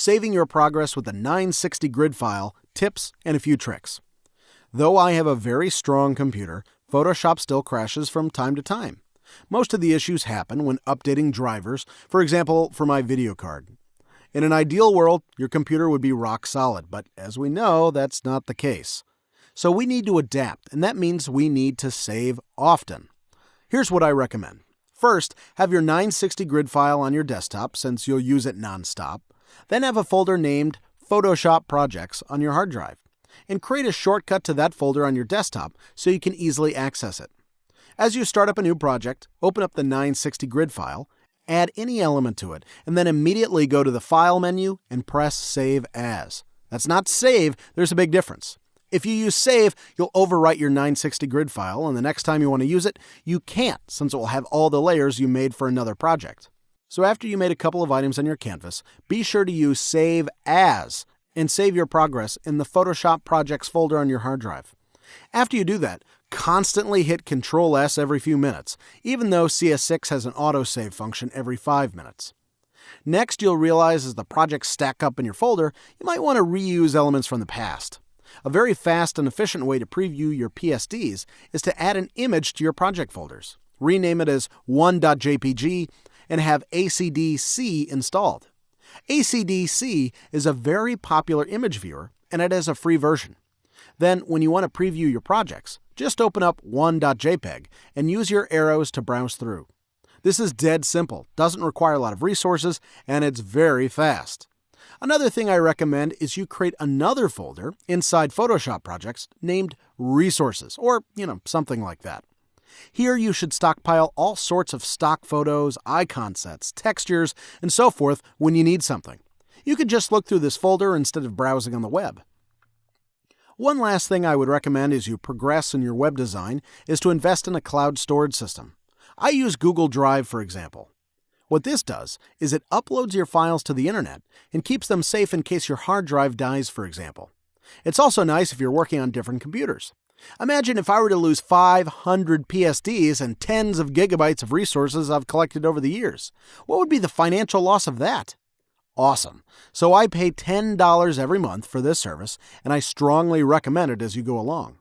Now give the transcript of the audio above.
saving your progress with a 960 grid file, tips, and a few tricks. Though I have a very strong computer, Photoshop still crashes from time to time. Most of the issues happen when updating drivers, for example, for my video card. In an ideal world, your computer would be rock solid, but as we know, that's not the case. So we need to adapt, and that means we need to save often. Here's what I recommend. First, have your 960 grid file on your desktop since you'll use it nonstop. Then have a folder named Photoshop Projects on your hard drive, and create a shortcut to that folder on your desktop so you can easily access it. As you start up a new project, open up the 960 grid file, add any element to it, and then immediately go to the File menu and press Save As. That's not save, there's a big difference. If you use save, you'll overwrite your 960 grid file, and the next time you want to use it, you can't, since it will have all the layers you made for another project. So after you made a couple of items on your canvas, be sure to use Save As and save your progress in the Photoshop Projects folder on your hard drive. After you do that, constantly hit Ctrl-S every few minutes, even though CS6 has an autosave function every 5 minutes. Next, you'll realize as the projects stack up in your folder, you might want to reuse elements from the past. A very fast and efficient way to preview your PSDs is to add an image to your project folders. Rename it as 1.jpg and have ACDC installed. ACDC is a very popular image viewer, and it has a free version. Then, when you want to preview your projects, just open up 1.jpg and use your arrows to browse through. This is dead simple, doesn't require a lot of resources, and it's very fast. Another thing I recommend is you create another folder inside Photoshop Projects named Resources, or, something like that. Here you should stockpile all sorts of stock photos, icon sets, textures, and so forth when you need something. You could just look through this folder instead of browsing on the web. One last thing I would recommend as you progress in your web design is to invest in a cloud storage system. I use Google Drive, for example. What this does is it uploads your files to the internet and keeps them safe in case your hard drive dies, for example. It's also nice if you're working on different computers. Imagine if I were to lose 500 PSDs and tens of gigabytes of resources I've collected over the years. What would be the financial loss of that? Awesome. So I pay $10 every month for this service, and I strongly recommend it as you go along.